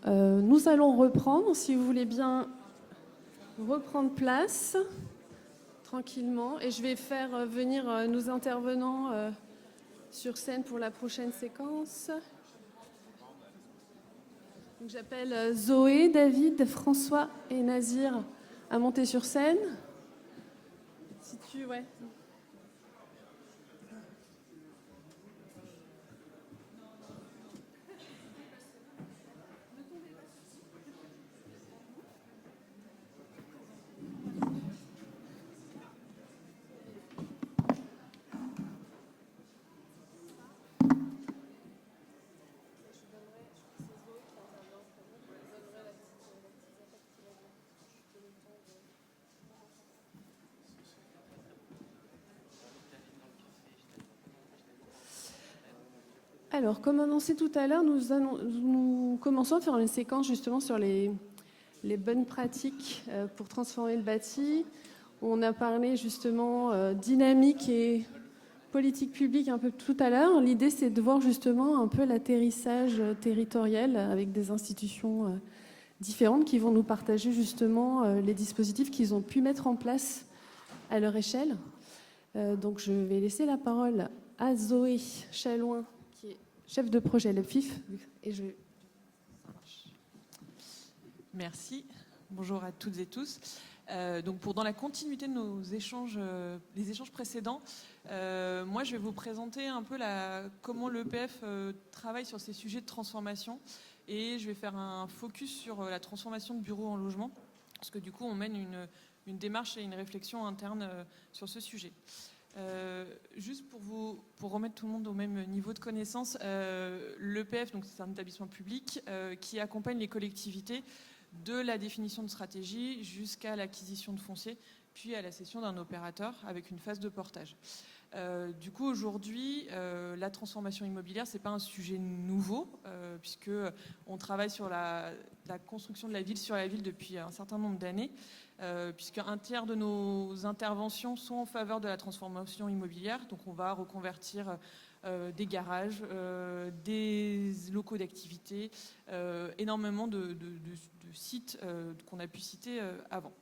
Nous allons reprendre, si vous voulez bien reprendre place tranquillement. Et je vais faire venir nos intervenants sur scène pour la prochaine séquence. Donc, j'appelle Zoé, David, François et Nazir à monter sur scène. Si tu... Ouais. Alors, comme annoncé tout à l'heure, nous commençons à faire une séquence justement sur les bonnes pratiques pour transformer le bâti. On a parlé justement dynamique et politique publique un peu tout à l'heure. L'idée, c'est de voir justement un peu l'atterrissage territorial avec des institutions différentes qui vont nous partager justement les dispositifs qu'ils ont pu mettre en place à leur échelle. Donc, je vais laisser la parole à Zoé Chalouin, qui est chef de projet LEPFIF. Et je... Merci. Bonjour à toutes et tous. Donc dans la continuité de nos échanges, les échanges précédents, moi je vais vous présenter un peu comment l'EPF travaille sur ces sujets de transformation, et je vais faire un focus sur la transformation de bureaux en logement, parce que du coup on mène une démarche et une réflexion interne sur ce sujet. Juste pour remettre tout le monde au même niveau de connaissance, l'EPF, donc c'est un établissement public qui accompagne les collectivités de la définition de stratégie jusqu'à l'acquisition de foncier, puis à la cession d'un opérateur avec une phase de portage. Du coup, aujourd'hui, la transformation immobilière, c'est pas un sujet nouveau, puisque on travaille sur la construction de la ville sur la ville depuis un certain nombre d'années, puisque un tiers de nos interventions sont en faveur de la transformation immobilière. Donc, on va reconvertir des garages, des locaux d'activité, énormément de sites qu'on a pu citer avant.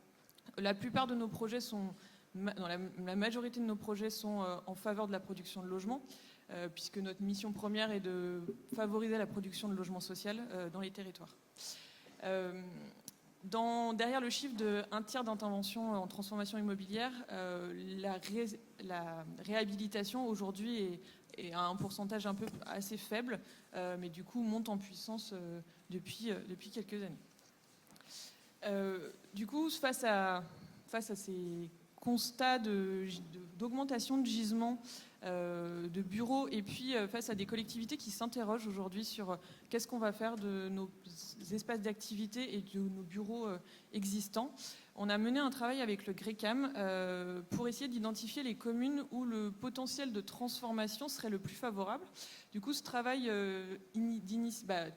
La plupart de nos projets sont... la majorité de nos projets sont en faveur de la production de logements, puisque notre mission première est de favoriser la production de logements sociaux dans les territoires. Derrière le chiffre de 1/3 d'intervention en transformation immobilière, la réhabilitation aujourd'hui est à un pourcentage assez faible, mais du coup monte en puissance depuis quelques années. Du coup, face à ces constats d'augmentation de gisements de bureaux, et puis face à des collectivités qui s'interrogent aujourd'hui sur qu'est-ce qu'on va faire de nos espaces d'activité et de nos bureaux existants, on a mené un travail avec le GRECAM pour essayer d'identifier les communes où le potentiel de transformation serait le plus favorable. Du coup, ce travail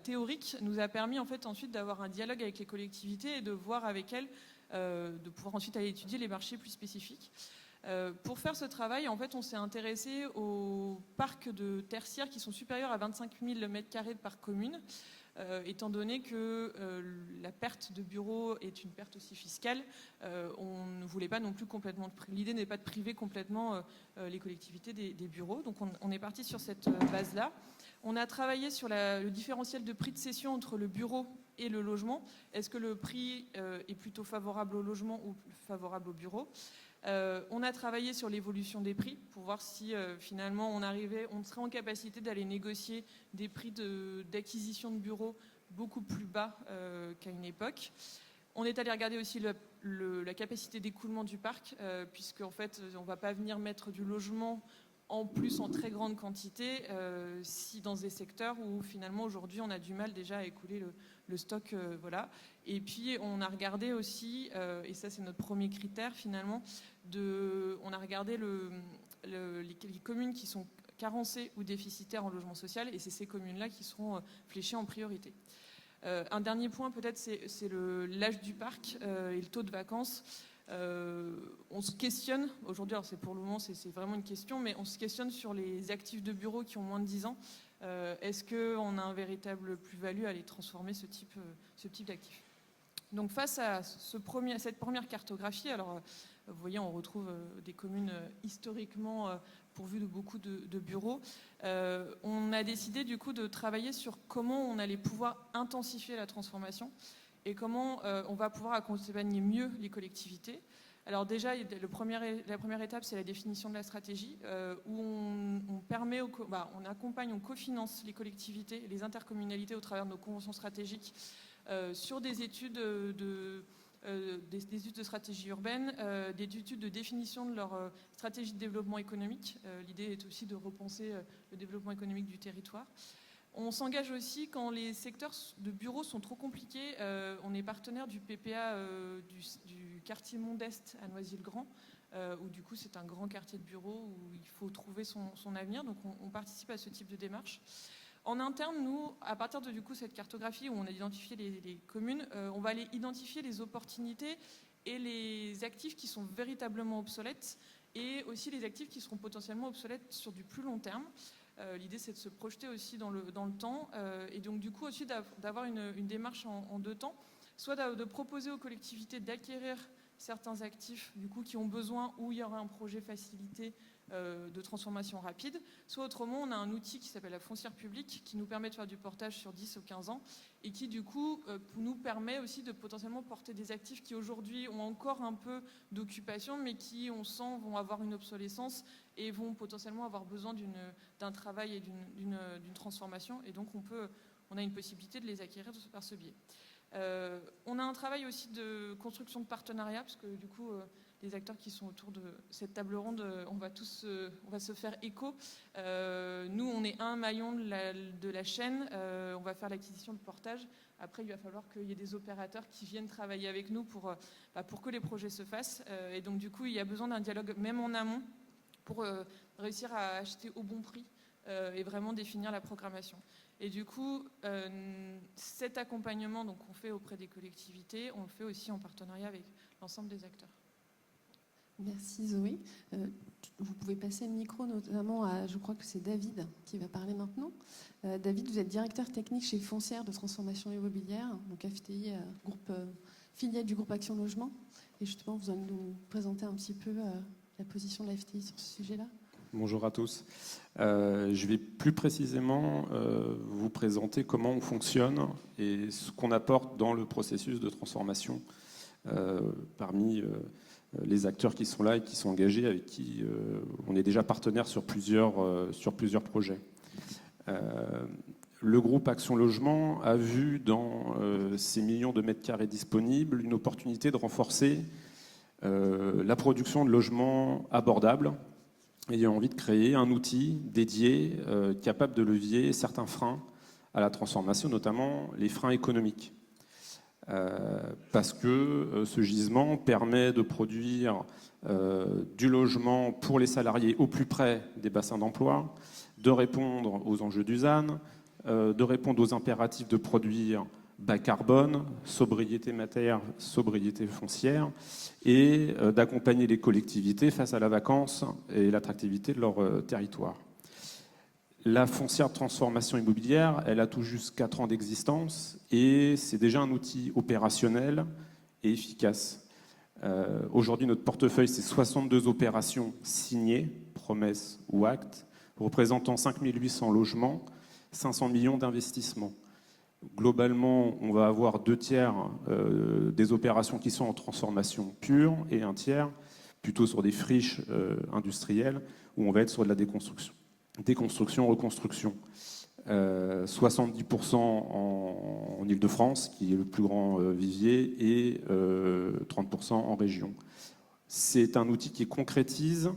théorique nous a permis en fait ensuite d'avoir un dialogue avec les collectivités et de voir avec elles, de pouvoir ensuite aller étudier les marchés plus spécifiques. Pour faire ce travail, en fait, on s'est intéressé aux parcs de tertiaires qui sont supérieurs à 25 000 m² par commune, étant donné que la perte de bureaux est une perte aussi fiscale. On ne voulait pas non plus complètement... L'idée n'est pas de priver complètement les collectivités des bureaux. Donc on est parti sur cette base-là. On a travaillé sur le différentiel de prix de cession entre le bureau et le logement. Est-ce que le prix est plutôt favorable au logement ou favorable au bureau ? On a travaillé sur l'évolution des prix pour voir si finalement on serait en capacité d'aller négocier des prix d'acquisition de bureaux beaucoup plus bas qu'à une époque. On est allé regarder aussi la capacité d'écoulement du parc, puisque en fait on ne va pas venir mettre du logement en plus en très grande quantité si dans des secteurs où finalement aujourd'hui on a du mal déjà à écouler le stock. Voilà. Et puis on a regardé aussi, et ça c'est notre premier critère finalement, on a regardé les communes qui sont carencées ou déficitaires en logement social, et c'est ces communes-là qui seront fléchées en priorité. Un dernier point peut-être, c'est l'âge du parc et le taux de vacances. On se questionne, aujourd'hui, alors c'est pour le moment, c'est vraiment une question, mais on se questionne sur les actifs de bureau qui ont moins de 10 ans. Est-ce qu'on a un véritable plus-value à les transformer, ce type d'actifs? Donc face à cette première cartographie, alors vous voyez, on retrouve des communes historiquement pourvues de beaucoup de bureaux. On a décidé du coup de travailler sur comment on allait pouvoir intensifier la transformation et comment on va pouvoir accompagner mieux les collectivités. Alors déjà, la première étape, c'est la définition de la stratégie, où on accompagne, on cofinance les collectivités, les intercommunalités au travers de nos conventions stratégiques sur des études des études de stratégie urbaine, des études de définition de leur stratégie de développement économique. L'idée est aussi de repenser le développement économique du territoire. On s'engage aussi quand les secteurs de bureaux sont trop compliqués. On est partenaire du PPA du quartier Mont-d'Est à Noisy-le-Grand, où du coup c'est un grand quartier de bureaux où il faut trouver son avenir. Donc on participe à ce type de démarche. En interne, nous, à partir de du coup, cette cartographie où on a identifié les communes, on va aller identifier les opportunités et les actifs qui sont véritablement obsolètes et aussi les actifs qui seront potentiellement obsolètes sur du plus long terme. L'idée, c'est de se projeter aussi dans le temps et donc du coup aussi d'avoir une démarche en deux temps, soit de proposer aux collectivités d'acquérir certains actifs du coup, qui ont besoin où il y aura un projet facilité de transformation rapide, soit autrement on a un outil qui s'appelle la foncière publique qui nous permet de faire du portage sur 10 ou 15 ans et qui du coup nous permet aussi de potentiellement porter des actifs qui aujourd'hui ont encore un peu d'occupation mais qui on sent vont avoir une obsolescence et vont potentiellement avoir besoin d'un travail et d'une transformation et donc on a une possibilité de les acquérir par ce biais. On a un travail aussi de construction de partenariats parce que du coup les acteurs qui sont autour de cette table ronde, on va se faire écho. Nous, on est un maillon de la chaîne. On va faire l'acquisition de portage. Après, il va falloir qu'il y ait des opérateurs qui viennent travailler avec nous pour que les projets se fassent. Et donc, du coup, il y a besoin d'un dialogue même en amont pour réussir à acheter au bon prix et vraiment définir la programmation. Et du coup, cet accompagnement qu'on fait auprès des collectivités, on le fait aussi en partenariat avec l'ensemble des acteurs. Merci Zoé. Vous pouvez passer le micro notamment à, je crois que c'est David qui va parler maintenant. David, vous êtes directeur technique chez Foncière de transformation immobilière, donc FTI, filiale du groupe Action Logement. Et justement, vous allez nous présenter un petit peu la position de la FTI sur ce sujet-là. Bonjour à tous. Je vais plus précisément vous présenter comment on fonctionne et ce qu'on apporte dans le processus de transformation parmi les acteurs qui sont là et qui sont engagés, avec qui on est déjà partenaire sur plusieurs projets. Le groupe Action Logement a vu dans ces millions de mètres carrés disponibles une opportunité de renforcer la production de logements abordables et il a envie de créer un outil dédié capable de levier certains freins à la transformation, notamment les freins économiques. Parce que ce gisement permet de produire du logement pour les salariés au plus près des bassins d'emploi, de répondre aux enjeux du ZAN, de répondre aux impératifs de produire bas carbone, sobriété matérielle, sobriété foncière, et d'accompagner les collectivités face à la vacance et l'attractivité de leur territoire. La foncière de transformation immobilière, elle a tout juste 4 ans d'existence et c'est déjà un outil opérationnel et efficace. Aujourd'hui, notre portefeuille, c'est 62 opérations signées, promesses ou actes, représentant 5 800 logements, 500 millions d'investissements. Globalement, on va avoir 2/3 des opérations qui sont en transformation pure et 1/3 plutôt sur des friches industrielles où on va être sur de la déconstruction, reconstruction. 70% en Île-de-France, qui est le plus grand vivier, et 30% en région. C'est un outil qui concrétise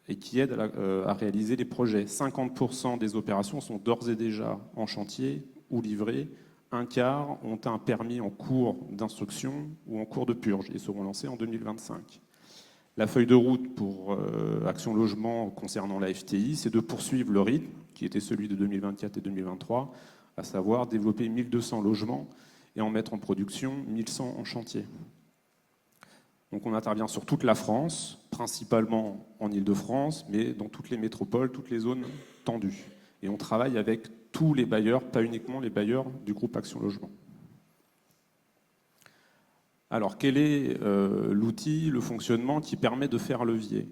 et qui aide à réaliser les projets. 50% des opérations sont d'ores et déjà en chantier ou livrées. 1/4 ont un permis en cours d'instruction ou en cours de purge et seront lancés en 2025. La feuille de route pour Action Logement concernant la FTI, c'est de poursuivre le rythme qui était celui de 2024 et 2023, à savoir développer 1200 logements et en mettre en production 1100 en chantier. Donc on intervient sur toute la France, principalement en Île-de-France, mais dans toutes les métropoles, toutes les zones tendues. Et on travaille avec tous les bailleurs, pas uniquement les bailleurs du groupe Action Logement. Alors, quel est l'outil, le fonctionnement qui permet de faire levier?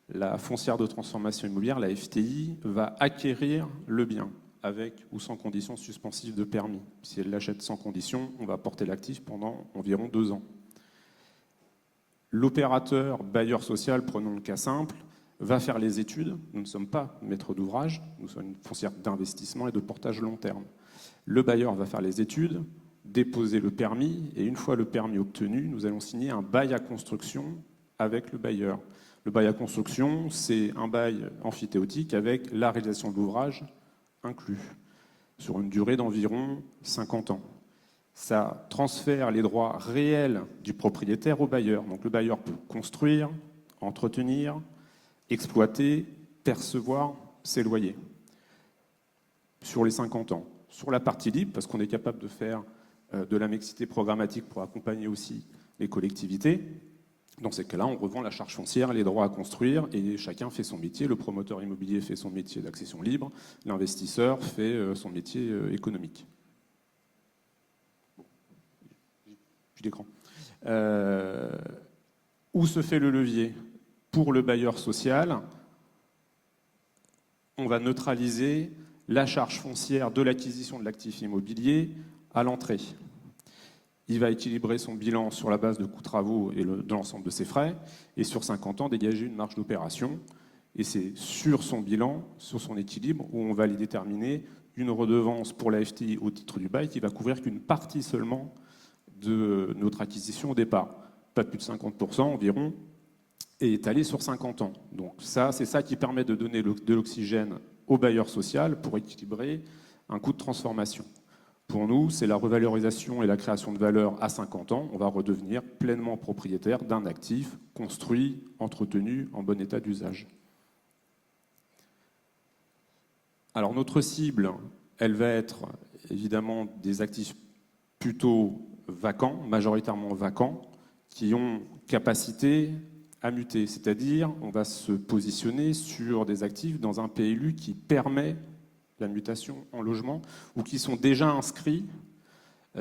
La foncière de transformation immobilière, la FTI, va acquérir le bien, avec ou sans condition suspensive de permis. Si elle l'achète sans condition, on va porter l'actif pendant environ 2 ans. L'opérateur bailleur social, prenons le cas simple, va faire les études. Nous ne sommes pas maître d'ouvrage, nous sommes une foncière d'investissement et de portage long terme. Le bailleur va faire les études, déposer le permis, et une fois le permis obtenu, nous allons signer un bail à construction avec le bailleur. Le bail à construction, c'est un bail amphithéotique avec la réalisation de l'ouvrage inclus, sur une durée d'environ 50 ans. Ça transfère les droits réels du propriétaire au bailleur. Donc le bailleur peut construire, entretenir, exploiter, percevoir ses loyers sur les 50 ans. Sur la partie libre, parce qu'on est capable de faire de la mixité programmatique pour accompagner aussi les collectivités, dans ces cas-là, on revend la charge foncière, les droits à construire, et chacun fait son métier. Le promoteur immobilier fait son métier d'accession libre, l'investisseur fait son métier économique. Plus d'écran. Où se fait le levier? Pour le bailleur social, on va neutraliser la charge foncière de l'acquisition de l'actif immobilier à l'entrée. Il va équilibrer son bilan sur la base de coûts travaux et de l'ensemble de ses frais, et sur 50 ans, dégager une marge d'opération. Et c'est sur son bilan, sur son équilibre, où on va aller déterminer une redevance pour la FTI au titre du bail qui va couvrir qu'une partie seulement de notre acquisition au départ. Pas plus de 50% environ, et étalé sur 50 ans. Donc ça, c'est ça qui permet de donner de l'oxygène au bailleur social pour équilibrer un coût de transformation. Pour nous, c'est la revalorisation et la création de valeur à 50 ans. On va redevenir pleinement propriétaire d'un actif construit, entretenu, en bon état d'usage. Alors notre cible, elle va être évidemment des actifs plutôt vacants, majoritairement vacants, qui ont capacité à muter. C'est-à-dire, on va se positionner sur des actifs dans un PLU qui permet la mutation en logement ou qui sont déjà inscrits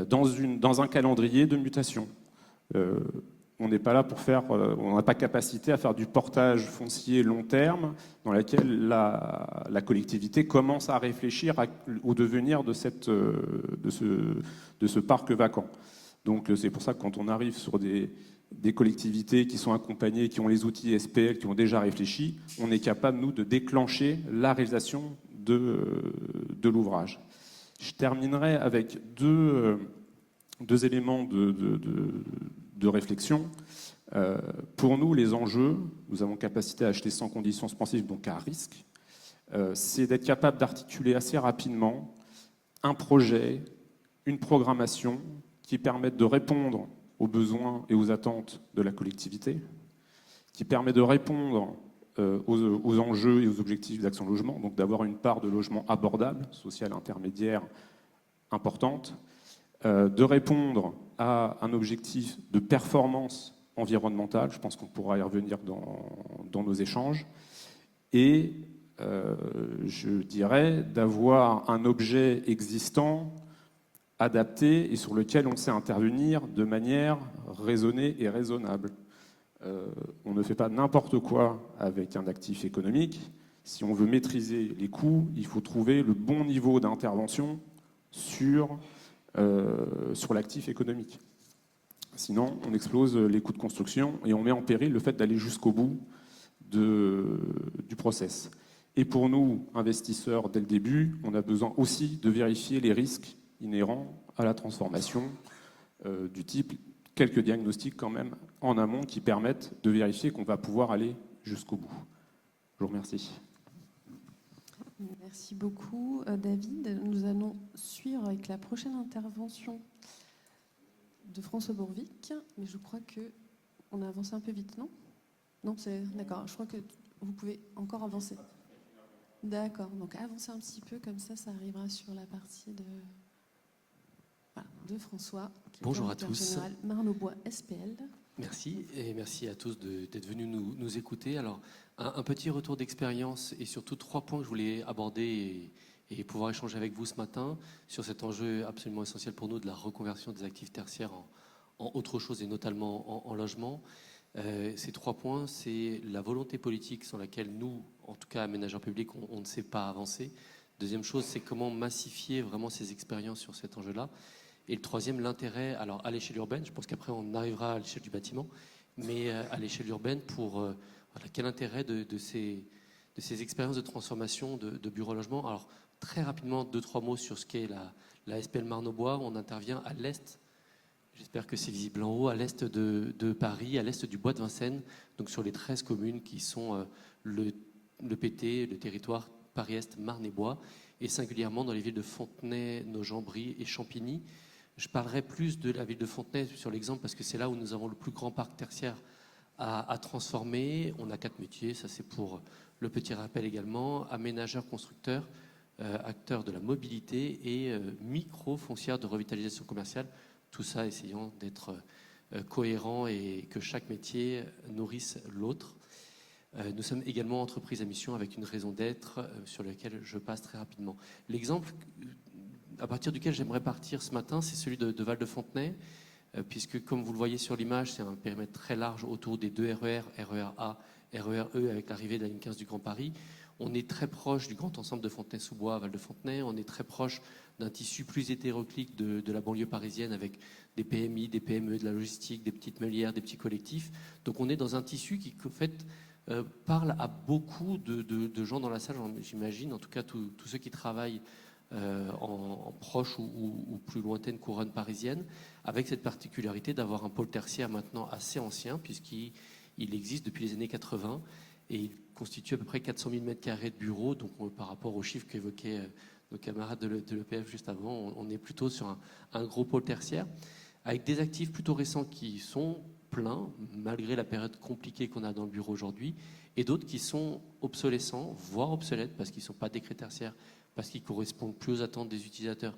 dans un calendrier de mutation. On n'est pas là pour faire, on n'a pas capacité à faire du portage foncier long terme dans lequel la collectivité commence à réfléchir au devenir de ce parc vacant. Donc c'est pour ça que quand on arrive sur des collectivités qui sont accompagnées, qui ont les outils SPL, qui ont déjà réfléchi, on est capable, nous, de déclencher la réalisation de l'ouvrage. Je terminerai avec deux éléments de réflexion. Pour nous, les enjeux, nous avons capacité à acheter sans condition suspensive, donc à risque, c'est d'être capable d'articuler assez rapidement un projet, une programmation qui permettent de répondre aux besoins et aux attentes de la collectivité, qui permet de répondre aux enjeux et aux objectifs d'Action Logement, donc d'avoir une part de logement abordable, social intermédiaire importante, de répondre à un objectif de performance environnementale, je pense qu'on pourra y revenir dans nos échanges, et je dirais d'avoir un objet existant, adapté et sur lequel on sait intervenir de manière raisonnée et raisonnable. On ne fait pas n'importe quoi avec un actif économique. Si on veut maîtriser les coûts, il faut trouver le bon niveau d'intervention sur l'actif économique. Sinon, on explose les coûts de construction et on met en péril le fait d'aller jusqu'au bout du process. Et pour nous, investisseurs, dès le début, on a besoin aussi de vérifier les risques inhérents à la transformation du type quelques diagnostics quand même en amont qui permettent de vérifier qu'on va pouvoir aller jusqu'au bout. Je vous remercie. Merci beaucoup, David. Nous allons suivre avec la prochaine intervention de François Bourvic, mais je crois qu'on a avancé un peu vite, non? Non, c'est d'accord. Je crois que vous pouvez encore avancer. D'accord. Donc avancez un petit peu, comme ça arrivera sur la partie de François. Bonjour à tous. Général Marne-au-Bois SPL. Merci, et merci à tous d'être venus nous écouter. Alors, un petit retour d'expérience et surtout 3 points que je voulais aborder et pouvoir échanger avec vous ce matin sur cet enjeu absolument essentiel pour nous de la reconversion des actifs tertiaires en autre chose et notamment en logement. Ces 3 points, c'est la volonté politique sur laquelle nous, en tout cas aménageurs publics, on ne sait pas avancer. Deuxième chose, c'est comment massifier vraiment ces expériences sur cet enjeu-là. Et le troisième, l'intérêt, alors à l'échelle urbaine, je pense qu'après on arrivera à l'échelle du bâtiment, mais à l'échelle urbaine, voilà, quel intérêt de ces expériences de transformation de bureaux logement. Alors très rapidement, 2-3 mots sur ce qu'est la SPL Marne-aux-Bois. On intervient à l'est, j'espère que c'est visible en haut, à l'est de Paris, à l'est du bois de Vincennes, donc sur les 13 communes qui sont le PT, le territoire Paris-Est, Marne-et-Bois, et singulièrement dans les villes de Fontenay, Nogent, Brie et Champigny. Je parlerai plus de la ville de Fontenay sur l'exemple parce que c'est là où nous avons le plus grand parc tertiaire à transformer. On a 4 métiers, ça c'est pour le petit rappel également, aménageurs, constructeurs, acteurs de la mobilité et micro-foncières de revitalisation commerciale. Tout ça essayant d'être cohérent et que chaque métier nourrisse l'autre. Nous sommes également entreprise à mission avec une raison d'être sur laquelle je passe très rapidement. L'exemple à partir duquel j'aimerais partir ce matin, c'est celui de Val-de-Fontenay, puisque comme vous le voyez sur l'image, c'est un périmètre très large autour des 2 RER, RER A, RER E, avec l'arrivée de la ligne 15 du Grand Paris. On est très proche du grand ensemble de Fontenay-sous-Bois à Val-de-Fontenay. On est très proche d'un tissu plus hétéroclite de la banlieue parisienne avec des PMI, des PME, de la logistique, des petites meulières, des petits collectifs. Donc on est dans un tissu qui, en fait, parle à beaucoup de gens dans la salle, j'imagine, en tout cas tous ceux qui travaillent en proche ou plus lointaine couronne parisienne, avec cette particularité d'avoir un pôle tertiaire maintenant assez ancien, puisqu'il existe depuis les années 80, et il constitue à peu près 400 000 m² de bureaux, donc par rapport aux chiffres qu'évoquaient nos camarades de l'EPF juste avant, on est plutôt sur un gros pôle tertiaire, avec des actifs plutôt récents qui sont pleins, malgré la période compliquée qu'on a dans le bureau aujourd'hui, et d'autres qui sont obsolescents, voire obsolètes, parce qu'ils ne sont pas décrets tertiaires, parce qu'ils ne correspondent plus aux attentes des utilisateurs,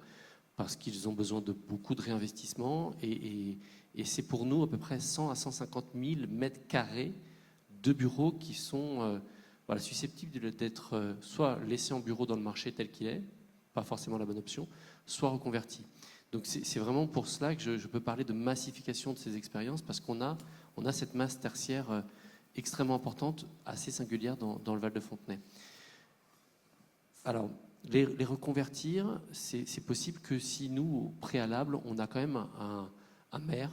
parce qu'ils ont besoin de beaucoup de réinvestissement. Et c'est pour nous à peu près 100 à 150 000 m² de bureaux qui sont voilà, susceptibles d'être soit laissés en bureau dans le marché tel qu'il est, pas forcément la bonne option, soit reconvertis. Donc c'est vraiment pour cela que je peux parler de massification de ces expériences, parce qu'on a cette masse tertiaire extrêmement importante, assez singulière dans le Val-de-Fontenay. Alors, les reconvertir, c'est possible que si nous, au préalable, on a quand même un maire,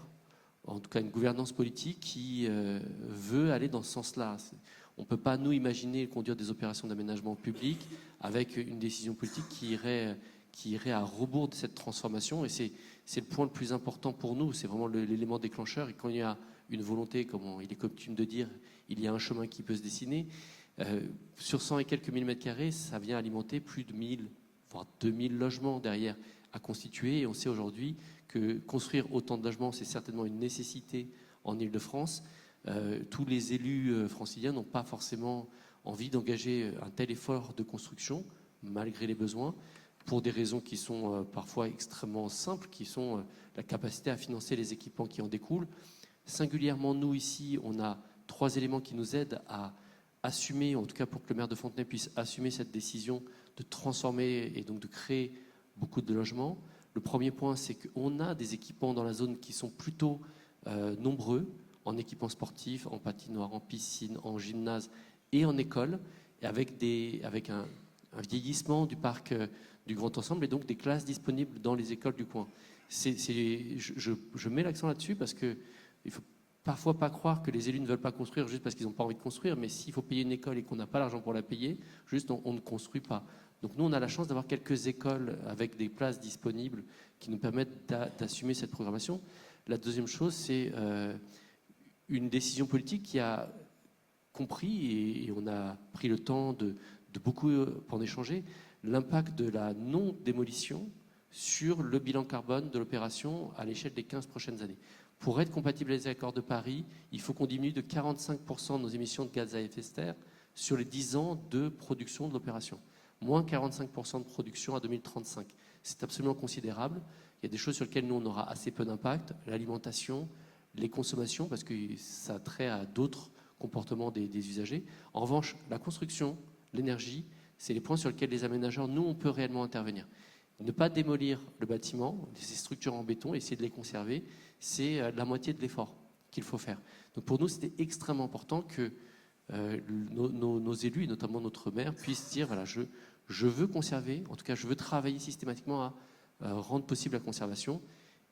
en tout cas une gouvernance politique qui veut aller dans ce sens-là. On ne peut pas, nous, imaginer conduire des opérations d'aménagement public avec une décision politique qui irait à rebours de cette transformation. Et c'est le point le plus important pour nous, c'est vraiment l'élément déclencheur. Et quand il y a une volonté, comme il est coutume de dire, il y a un chemin qui peut se dessiner. Sur 100 et quelques mille mètres carrés, ça vient alimenter plus de 1000, voire 2000 logements derrière à constituer. Et on sait aujourd'hui que construire autant de logements, c'est certainement une nécessité en Île-de-France. Tous les élus franciliens n'ont pas forcément envie d'engager un tel effort de construction, malgré les besoins, pour des raisons qui sont parfois extrêmement simples, qui sont la capacité à financer les équipements qui en découlent. Singulièrement, nous, ici, on a 3 éléments qui nous aident à assumer, en tout cas pour que le maire de Fontenay puisse assumer cette décision de transformer et donc de créer beaucoup de logements. Le premier point, c'est qu'on a des équipements dans la zone qui sont plutôt nombreux, en équipements sportifs, en patinoire, en piscine, en gymnase et en école, et avec un vieillissement du parc du grand ensemble et donc des classes disponibles dans les écoles du coin. Je mets l'accent là-dessus parce qu'il ne faut parfois pas croire que les élus ne veulent pas construire juste parce qu'ils n'ont pas envie de construire, mais s'il faut payer une école et qu'on n'a pas l'argent pour la payer, juste on ne construit pas. Donc nous, on a la chance d'avoir quelques écoles avec des places disponibles qui nous permettent d'assumer cette programmation. La deuxième chose, c'est une décision politique qui a compris, et on a pris le temps de beaucoup en échanger, l'impact de la non-démolition sur le bilan carbone de l'opération à l'échelle des 15 prochaines années. Pour être compatible avec les accords de Paris, il faut qu'on diminue de 45% nos émissions de gaz à effet de serre sur les 10 ans de production de l'opération. Moins 45% de production à 2035. C'est absolument considérable. Il y a des choses sur lesquelles nous, on aura assez peu d'impact. L'alimentation, les consommations, parce que ça a trait à d'autres comportements des usagers. En revanche, la construction, l'énergie, c'est les points sur lesquels les aménageurs, nous, on peut réellement intervenir. Ne pas démolir le bâtiment, ces structures en béton, essayer de les conserver, c'est la moitié de l'effort qu'il faut faire. Donc pour nous, c'était extrêmement important que nos élus, et notamment notre maire, puissent dire, voilà, je veux conserver, en tout cas je veux travailler systématiquement à rendre possible la conservation.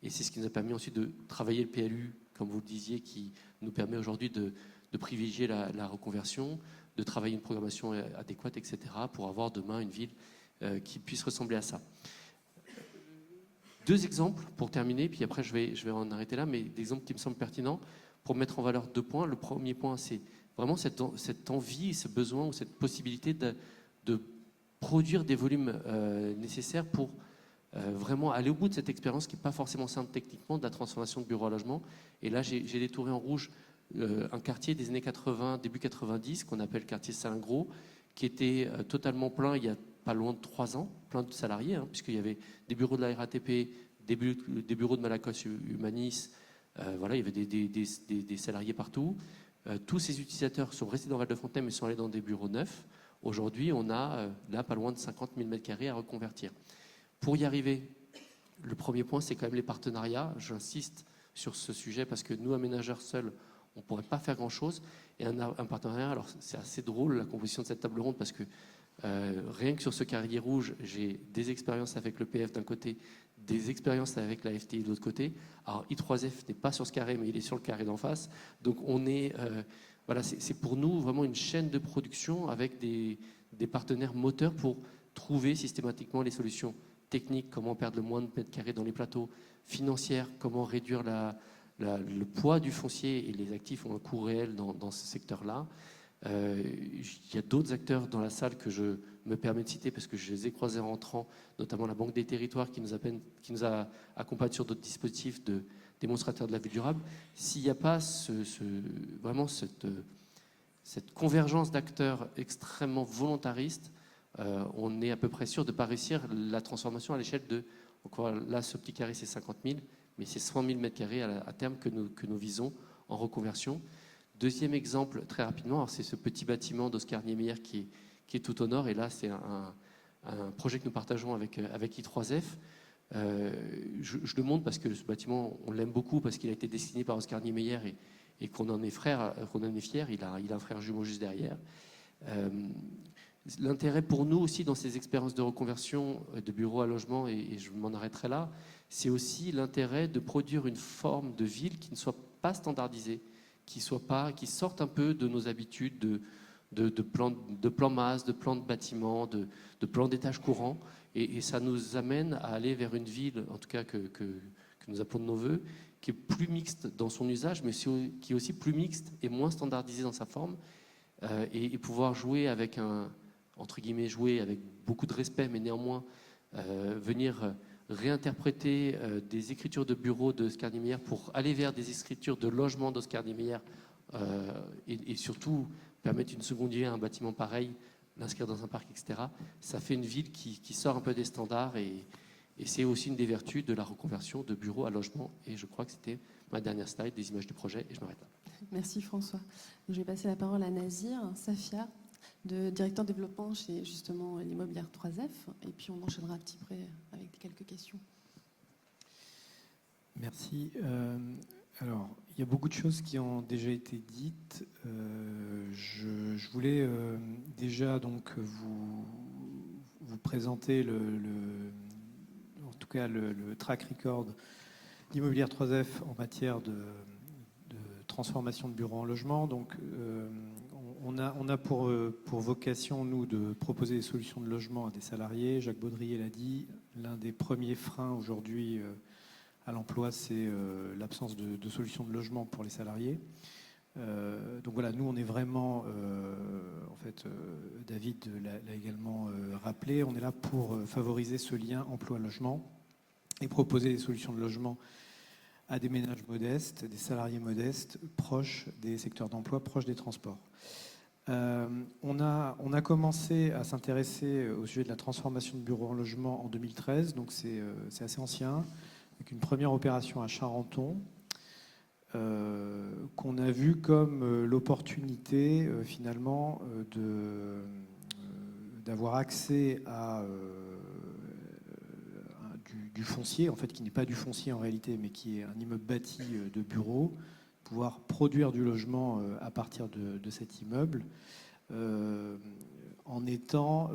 Et c'est ce qui nous a permis ensuite de travailler le PLU, comme vous le disiez, qui nous permet aujourd'hui de privilégier la reconversion, de travailler une programmation adéquate, etc., pour avoir demain une ville qui puisse ressembler à ça. 2 exemples pour terminer, puis après je vais en arrêter là, mais des exemples qui me semblent pertinents pour mettre en valeur 2 points. Le premier point, c'est vraiment cette envie, ce besoin ou cette possibilité de produire des volumes nécessaires pour vraiment aller au bout de cette expérience qui n'est pas forcément simple techniquement, de la transformation de bureaux à logement. Et là, j'ai détouré en rouge un quartier des années 80, début 90, qu'on appelle quartier Salingros, qui était totalement plein il y a pas loin de 3 ans, plein de salariés, hein, puisqu'il y avait des bureaux de la RATP, des bureaux de Malakoff Humanis, voilà, il y avait des salariés partout. Tous ces utilisateurs sont restés dans Val-de-Fontaine, mais sont allés dans des bureaux neufs. Aujourd'hui, on a là pas loin de 50 000 m² à reconvertir. Pour y arriver, le premier point, c'est quand même les partenariats. J'insiste sur ce sujet parce que nous, aménageurs seuls, on ne pourrait pas faire grand-chose. Et un partenariat, alors c'est assez drôle la composition de cette table ronde parce que rien que sur ce carrier rouge, j'ai des expériences avec le PF d'un côté, des expériences avec la FTI de l'autre côté. Alors I3F n'est pas sur ce carré, mais il est sur le carré d'en face. Donc on est, voilà, c'est pour nous vraiment une chaîne de production avec des partenaires moteurs pour trouver systématiquement les solutions techniques, comment perdre le moins de mètres carrés dans les plateaux, financières, comment réduire le poids du foncier, et les actifs ont un coût réel dans ce secteur-là. Il y a d'autres acteurs dans la salle que je me permets de citer parce que je les ai croisés en rentrant, notamment la Banque des Territoires qui nous a accompagnés sur d'autres dispositifs de démonstrateurs de la vie durable. S'il n'y a pas vraiment cette convergence d'acteurs extrêmement volontaristes, on est à peu près sûr de ne pas réussir la transformation à l'échelle de, là ce petit carré c'est 50 000, mais c'est 100 000 m² à terme que nous visons en reconversion. Deuxième exemple, très rapidement, c'est ce petit bâtiment d'Oscar Niemeyer qui est tout au nord, et là c'est un projet que nous partageons avec I3F. Je le montre parce que ce bâtiment, on l'aime beaucoup parce qu'il a été dessiné par Oscar Niemeyer et qu'on en est fier. Il a un frère jumeau juste derrière. L'intérêt pour nous aussi dans ces expériences de reconversion de bureaux à logement, et je m'en arrêterai là, c'est aussi l'intérêt de produire une forme de ville qui ne soit pas standardisée, qui sorte un peu de nos habitudes de plans masse, de plans de bâtiments, de plans d'étages courants, et ça nous amène à aller vers une ville, en tout cas que nous appelons de nos voeux, qui est plus mixte dans son usage, mais qui est aussi plus mixte et moins standardisée dans sa forme, et pouvoir jouer avec jouer avec beaucoup de respect, mais néanmoins venir réinterpréter des écritures de bureaux d'Oscar Niemeyer pour aller vers des écritures de logement d'Oscar Niemeyer, et surtout permettre une seconde vie à un bâtiment pareil, l'inscrire dans un parc, etc. Ça fait une ville qui sort un peu des standards, et c'est aussi une des vertus de la reconversion de bureaux à logement. Et je crois que c'était ma dernière slide, des images du projet, et je m'arrête là. Merci François. Je vais passer la parole à Nazir Safia, directeur développement chez justement l'immobilière 3F, et puis on enchaînera un petit peu avec quelques questions. Merci. Alors, il y a beaucoup de choses qui ont déjà été dites. Je voulais déjà donc vous présenter en tout cas le track record d'Immobilière 3F en matière de transformation de bureaux en logement. Donc, on a pour vocation, nous, de proposer des solutions de logement à des salariés. Jacques Baudrier l'a dit, l'un des premiers freins aujourd'hui à l'emploi, c'est l'absence de solutions de logement pour les salariés. Donc voilà, nous, on est vraiment, en fait, David l'a également rappelé, on est là pour favoriser ce lien emploi-logement et proposer des solutions de logement à des ménages modestes, des salariés modestes, proches des secteurs d'emploi, proches des transports. On a commencé à s'intéresser au sujet de la transformation de bureaux en logement en 2013, donc c'est assez ancien, avec une première opération à Charenton. qu'on a vu comme l'opportunité finalement d'avoir accès à du foncier, en fait, qui n'est pas du foncier en réalité, mais qui est un immeuble bâti de bureaux, pouvoir produire du logement à partir de cet immeuble, en étant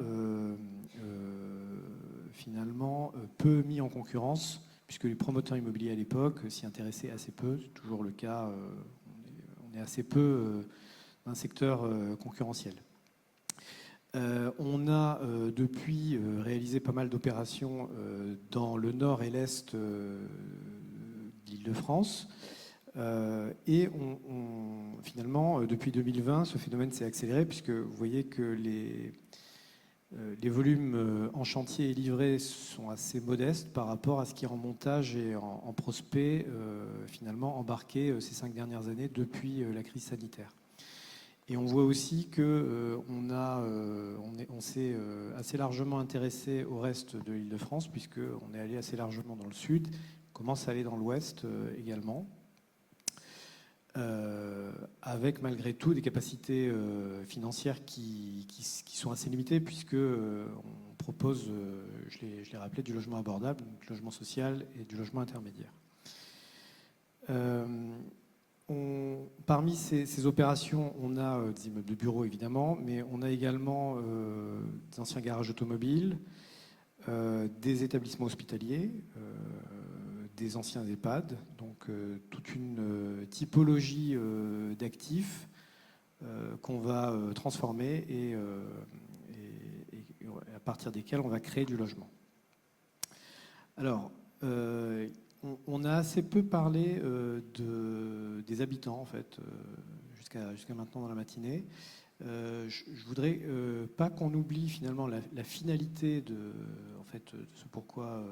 finalement peu mis en concurrence, puisque les promoteurs immobiliers à l'époque s'y intéressaient assez peu. C'est toujours le cas, on est assez peu dans un secteur concurrentiel. On a depuis réalisé pas mal d'opérations dans le nord et l'est de l'Île-de-France. Et finalement, depuis 2020, ce phénomène s'est accéléré, puisque vous voyez que les volumes en chantier et livrés sont assez modestes par rapport à ce qui est en montage et en prospect finalement embarqué ces 5 dernières années depuis la crise sanitaire. Et on voit aussi qu'on s'est assez largement intéressé au reste de l'Île-de-France, puisqu'on est allé assez largement dans le sud, on commence à aller dans l'ouest également, avec malgré tout des capacités financières qui sont assez limitées, puisqu'on propose, je l'ai rappelé, du logement abordable, du logement social et du logement intermédiaire. Parmi ces opérations, on a des immeubles de bureaux évidemment, mais on a également des anciens garages automobiles, des établissements hospitaliers, des anciens EHPAD, donc toute une typologie d'actifs qu'on va transformer et à partir desquels on va créer du logement. Alors, on a assez peu parlé des habitants, en fait, jusqu'à maintenant dans la matinée. Je voudrais pas qu'on oublie finalement la finalité de ce pourquoi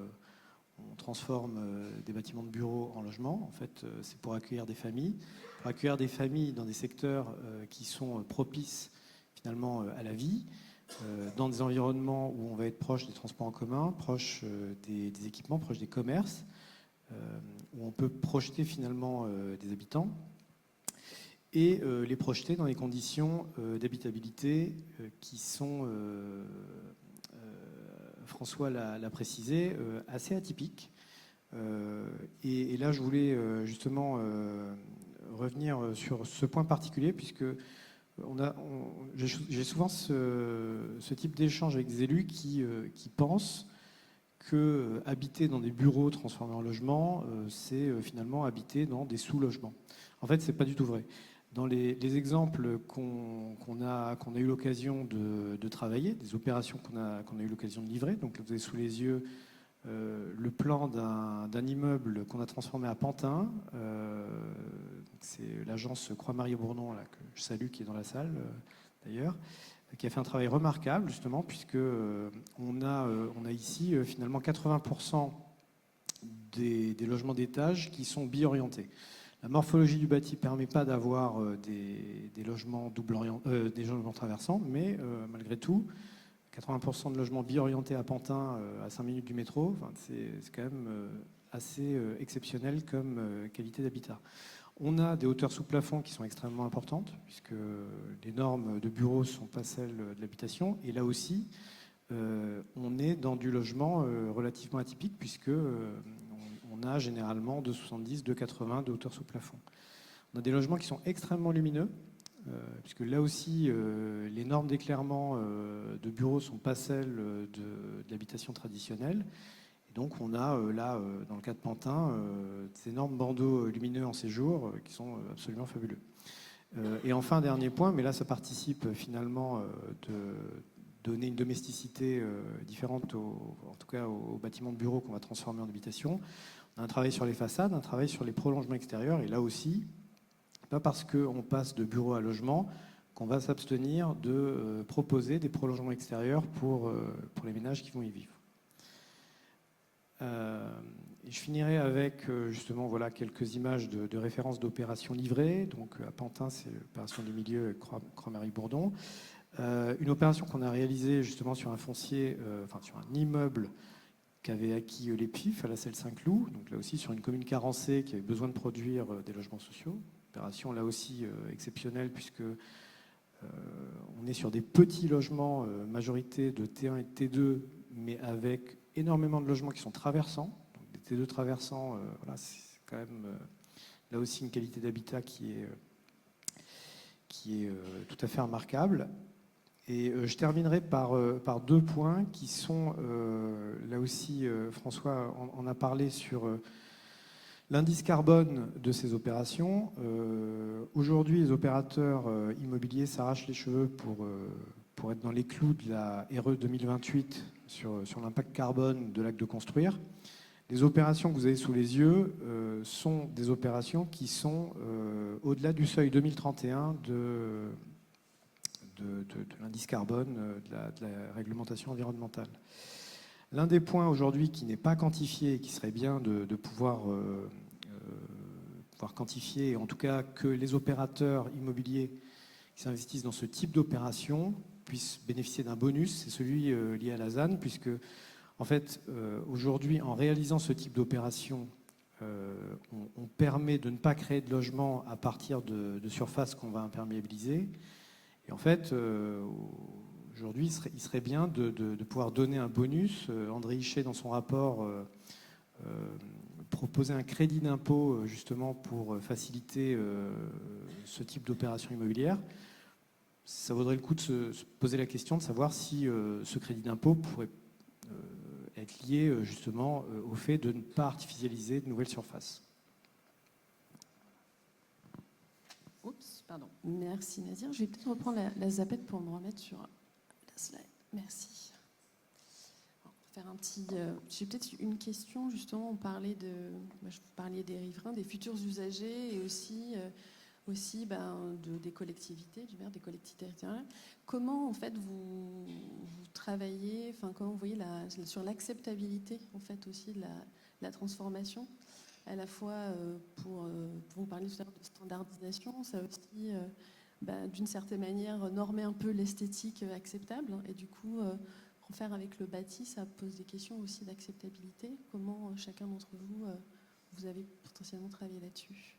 on transforme des bâtiments de bureaux en logements. En fait, c'est pour accueillir des familles dans des secteurs qui sont propices finalement à la vie, dans des environnements où on va être proche des transports en commun, proche des équipements, proche des commerces, où on peut projeter finalement des habitants et les projeter dans des conditions d'habitabilité qui sont, François l'a précisé, assez atypiques. Et là, je voulais justement revenir sur ce point particulier, puisque j'ai souvent ce type d'échange avec des élus qui pensent que habiter dans des bureaux transformés en logements, c'est finalement habiter dans des sous-logements. En fait, c'est pas du tout vrai. Dans les exemples qu'on a eu l'occasion de travailler, des opérations qu'on a eu l'occasion de livrer, donc vous avez sous les yeux le plan d'un immeuble qu'on a transformé à Pantin. C'est l'agence Croix-Marie-Bourdon là, que je salue, qui est dans la salle d'ailleurs, qui a fait un travail remarquable justement, puisque on a ici finalement 80% des logements d'étage qui sont bi-orientés. La morphologie du bâti ne permet pas d'avoir des logements des logements traversants, mais malgré tout, 80% de logements bi-orientés à Pantin, à 5 minutes du métro, c'est quand même assez exceptionnel comme qualité d'habitat. On a des hauteurs sous plafond qui sont extrêmement importantes, puisque les normes de bureaux ne sont pas celles de l'habitation. Et là aussi, on est dans du logement relativement atypique, puisque on a généralement 2,70, 2,80 de hauteur sous plafond. On a des logements qui sont extrêmement lumineux, puisque là aussi, les normes d'éclairement de bureaux ne sont pas celles de l'habitation traditionnelle. Donc on a là, dans le cas de Pantin, ces énormes bandeaux lumineux en séjour qui sont absolument fabuleux. Et enfin, dernier point, mais là ça participe finalement de donner une domesticité différente, en tout cas aux bâtiments de bureaux qu'on va transformer en habitation. On a un travail sur les façades, un travail sur les prolongements extérieurs, et là aussi, pas parce qu'on passe de bureau à logement qu'on va s'abstenir de proposer des prolongements extérieurs pour les ménages qui vont y vivre. Et je finirai avec justement voilà, quelques images de référence d'opérations livrées. Donc à Pantin, c'est l'opération des milieux Croix-Marie-Bourdon. Une opération qu'on a réalisée justement sur un foncier, sur un immeuble qu'avait acquis les PIF à la Selle Saint-Cloud, donc là aussi sur une commune carencée qui avait besoin de produire des logements sociaux. Opération là aussi exceptionnelle puisque on est sur des petits logements, majorité de T1 et de T2, mais avec énormément de logements qui sont traversants. Donc des T2 traversants, voilà, c'est quand même là aussi une qualité d'habitat qui est tout à fait remarquable. Et je terminerai par 2 points qui sont, là aussi, François en a parlé sur l'indice carbone de ces opérations. Aujourd'hui, les opérateurs immobiliers s'arrachent les cheveux pour être dans les clous de la RE 2028 sur l'impact carbone de l'acte de construire. Les opérations que vous avez sous les yeux sont des opérations qui sont au-delà du seuil 2031 de l'indice carbone, de la réglementation environnementale. L'un des points aujourd'hui qui n'est pas quantifié et qui serait bien de pouvoir quantifier, en tout cas que les opérateurs immobiliers qui s'investissent dans ce type d'opération puissent bénéficier d'un bonus, c'est celui lié à la ZAN, puisque en fait, aujourd'hui, en réalisant ce type d'opération, on permet de ne pas créer de logements à partir de surfaces qu'on va imperméabiliser. Et en fait, aujourd'hui, il serait bien de pouvoir donner un bonus. André Hichet, dans son rapport, proposait un crédit d'impôt justement pour faciliter ce type d'opération immobilière. Ça vaudrait le coup de se poser la question de savoir si ce crédit d'impôt pourrait être lié justement au fait de ne pas artificialiser de nouvelles surfaces. Oups, pardon. Merci Nadir. Je vais peut-être reprendre la zapette pour me remettre sur la slide. Merci. On va faire un petit. J'ai peut-être une question justement. On parlait vous parliez des riverains, des futurs usagers et aussi des collectivités, des collectivités territoriales. Comment en fait vous travaillez, comment vous voyez sur l'acceptabilité en fait aussi de la transformation, à la fois pour vous parler tout à l'heure de standardisation, ça aussi d'une certaine manière normer un peu l'esthétique acceptable, et du coup en faire avec le bâti, ça pose des questions aussi d'acceptabilité. Comment chacun d'entre vous avez potentiellement travaillé là-dessus?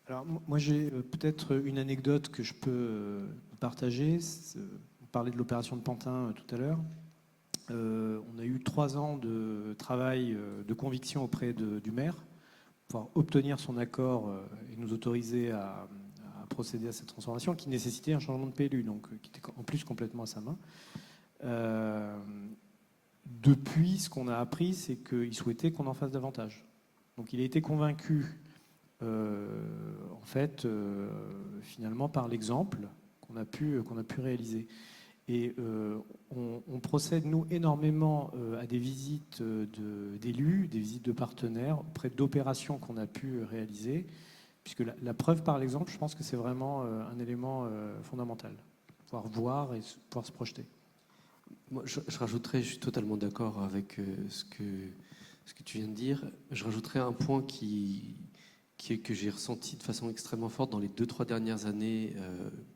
Alors moi j'ai peut-être une anecdote que je peux partager. On parlait de l'opération de Pantin tout à l'heure. On a eu 3 ans de travail de conviction auprès du maire pour pouvoir obtenir son accord et nous autoriser à procéder à cette transformation qui nécessitait un changement de PLU, donc qui était en plus complètement à sa main. Depuis, ce qu'on a appris, c'est qu'il souhaitait qu'on en fasse davantage. Donc il a été convaincu finalement par l'exemple qu'on a pu réaliser. Et on procède, nous, énormément à des visites d'élus, des visites de partenaires, auprès d'opérations qu'on a pu réaliser, puisque la preuve par l'exemple, je pense que c'est vraiment un élément fondamental, pouvoir voir et pouvoir se projeter. Moi, je rajouterais, je suis totalement d'accord avec ce que tu viens de dire. Je rajouterais un point que j'ai ressenti de façon extrêmement forte dans les 2-3 dernières années,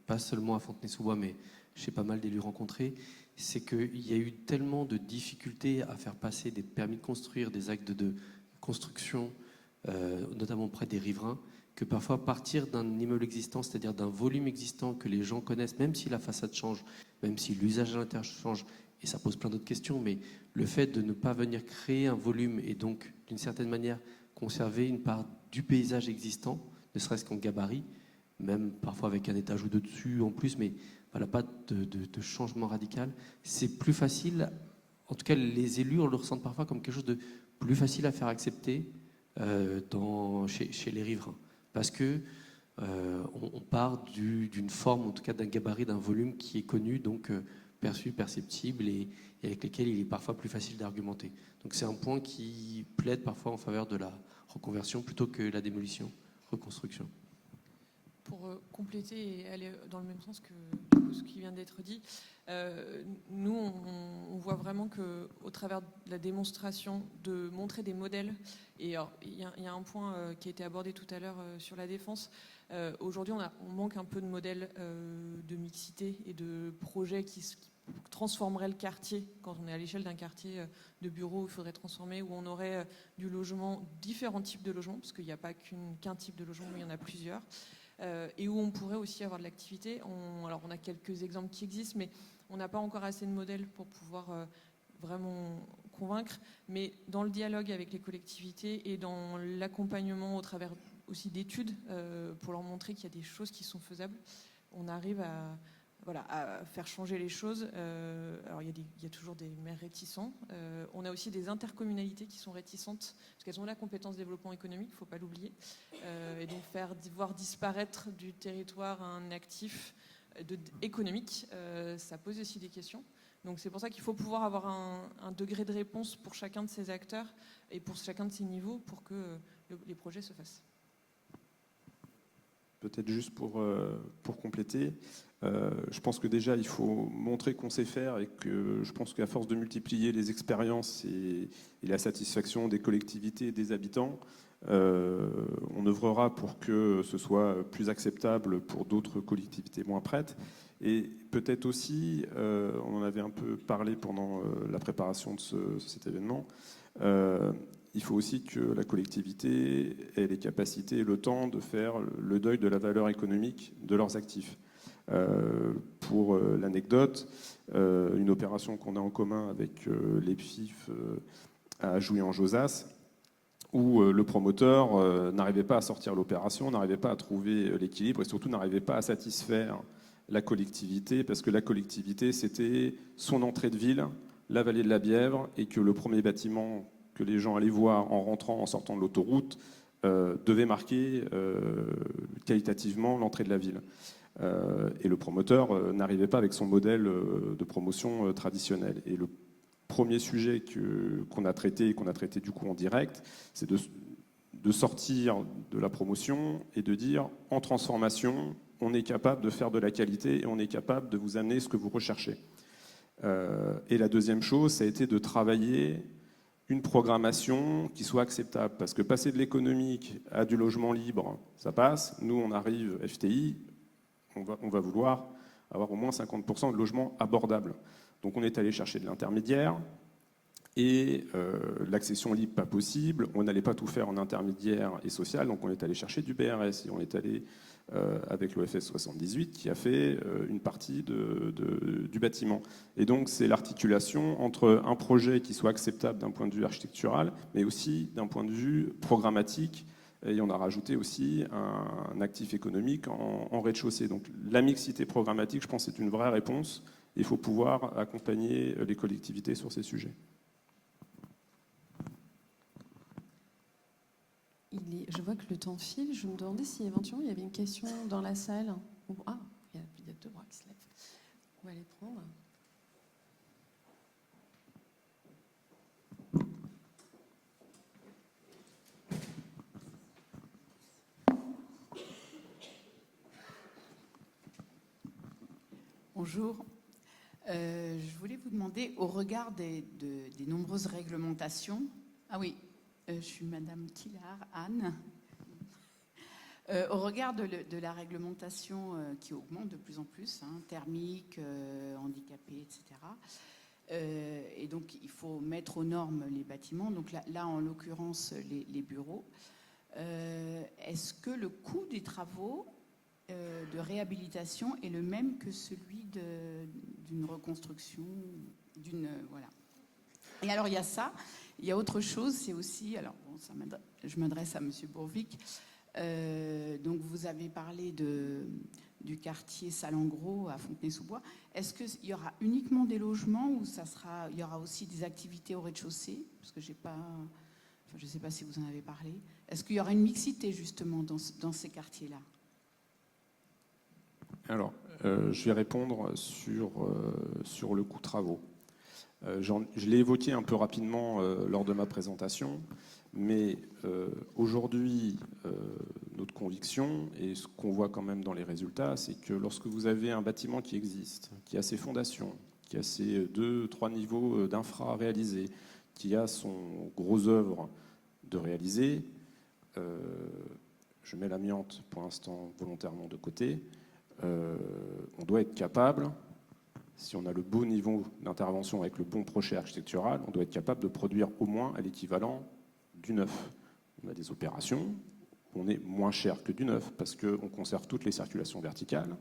pas seulement à Fontenay-sous-Bois, mais chez pas mal d'élus rencontrés, c'est qu'il y a eu tellement de difficultés à faire passer des permis de construire, des actes de construction, notamment auprès des riverains, que parfois partir d'un immeuble existant, c'est-à-dire d'un volume existant que les gens connaissent, même si la façade change, même si l'usage à l'intérieur change, et ça pose plein d'autres questions, mais le fait de ne pas venir créer un volume et donc d'une certaine manière conserver une part du paysage existant, ne serait-ce qu'en gabarit, même parfois avec un étage ou deux dessus en plus, mais voilà, pas de changement radical. C'est plus facile, en tout cas les élus, on le ressentent parfois comme quelque chose de plus facile à faire accepter chez les riverains. Parce que on part d'une forme, en tout cas d'un gabarit, d'un volume qui est connu, donc perçu, perceptible, et avec lesquels il est parfois plus facile d'argumenter. Donc c'est un point qui plaide parfois en faveur de la reconversion plutôt que la démolition, reconstruction. pour compléter et aller dans le même sens que ce qui vient d'être dit, nous, on voit vraiment qu'au travers de la démonstration, de montrer des modèles, et il y a un point qui a été abordé tout à l'heure sur la défense. Aujourd'hui, on manque un peu de modèles de mixité et de projets qui transformerait le quartier, quand on est à l'échelle d'un quartier de bureaux où il faudrait transformer, où on aurait du logement, différents types de logements, parce qu'il n'y a pas qu'un type de logement, mais il y en a plusieurs, et où on pourrait aussi avoir de l'activité. Alors on a quelques exemples qui existent, mais on n'a pas encore assez de modèles pour pouvoir vraiment convaincre, mais dans le dialogue avec les collectivités et dans l'accompagnement au travers aussi d'études pour leur montrer qu'il y a des choses qui sont faisables, on arrive à faire changer les choses. Alors il y a toujours des maires réticents. On a aussi des intercommunalités qui sont réticentes parce qu'elles ont la compétence développement économique, il ne faut pas l'oublier. Et donc voir disparaître du territoire un actif économique, ça pose aussi des questions. Donc c'est pour ça qu'il faut pouvoir avoir un degré de réponse pour chacun de ces acteurs et pour chacun de ces niveaux pour que les projets se fassent. Peut-être juste pour compléter, je pense que déjà il faut montrer qu'on sait faire et que je pense qu'à force de multiplier les expériences et la satisfaction des collectivités et des habitants, on œuvrera pour que ce soit plus acceptable pour d'autres collectivités moins prêtes. Et peut-être aussi, on en avait un peu parlé pendant la préparation de cet événement, il faut aussi que la collectivité ait les capacités et le temps de faire le deuil de la valeur économique de leurs actifs. Pour l'anecdote, une opération qu'on a en commun avec les PFIF à Jouy-en-Josas, où le promoteur n'arrivait pas à sortir l'opération, n'arrivait pas à trouver l'équilibre et surtout n'arrivait pas à satisfaire la collectivité, parce que la collectivité, c'était son entrée de ville, la vallée de la Bièvre, et que le premier bâtiment que les gens allaient voir en rentrant, en sortant de l'autoroute, devait marquer qualitativement l'entrée de la ville. Et le promoteur n'arrivait pas avec son modèle de promotion traditionnel. Et le premier sujet qu'on a traité, et qu'on a traité du coup en direct, c'est de sortir de la promotion et de dire, en transformation, on est capable de faire de la qualité et on est capable de vous amener ce que vous recherchez. Et la deuxième chose, ça a été de travailler une programmation qui soit acceptable. Parce que passer de l'économique à du logement libre, ça passe. Nous, on arrive, FTI, on va vouloir avoir au moins 50% de logements abordables. Donc on est allé chercher de l'intermédiaire. Et l'accession libre, pas possible. On n'allait pas tout faire en intermédiaire et social, donc on est allé chercher du BRS. Et on est allé avec l'OFS 78 qui a fait une partie du bâtiment. Et donc c'est l'articulation entre un projet qui soit acceptable d'un point de vue architectural, mais aussi d'un point de vue programmatique. Et on a rajouté aussi un actif économique en rez-de-chaussée. Donc la mixité programmatique, je pense, c'est une vraie réponse. Il faut pouvoir accompagner les collectivités sur ces sujets. Je vois que le temps file. Je me demandais si éventuellement il y avait une question dans la salle. Ah, il y a deux bras qui se lèvent. On va les prendre. Bonjour. Je voulais vous demander, au regard des nombreuses réglementations... Ah oui, je suis Madame Tillard, Anne. Au regard de la réglementation qui augmente de plus en plus, thermique, handicapé, etc. Et donc, il faut mettre aux normes les bâtiments. Donc là en l'occurrence, les bureaux. Est-ce que le coût des travaux de réhabilitation est le même que celui d'une reconstruction, voilà. Et alors, il y a ça. Il y a autre chose, c'est aussi... Alors, bon, je m'adresse à Monsieur Bourvic. Donc, vous avez parlé du quartier Salengro à Fontenay-sous-Bois. Est-ce qu'il y aura uniquement des logements ou il y aura aussi des activités au rez-de-chaussée? Parce que je ne sais pas si vous en avez parlé. Est-ce qu'il y aura une mixité, justement, dans ces quartiers-là? Alors, je vais répondre sur le coût travaux. Je l'ai évoqué un peu rapidement lors de ma présentation, mais aujourd'hui, notre conviction, et ce qu'on voit quand même dans les résultats, c'est que lorsque vous avez un bâtiment qui existe, qui a ses fondations, qui a ses 2-3 niveaux d'infra réalisés, qui a son gros œuvre de réaliser, je mets l'amiante pour l'instant volontairement de côté, on doit être capable, si on a le beau niveau d'intervention avec le bon projet architectural, on doit être capable de produire au moins à l'équivalent du neuf. On a des opérations, on est moins cher que du neuf parce qu'on conserve toutes les circulations verticales,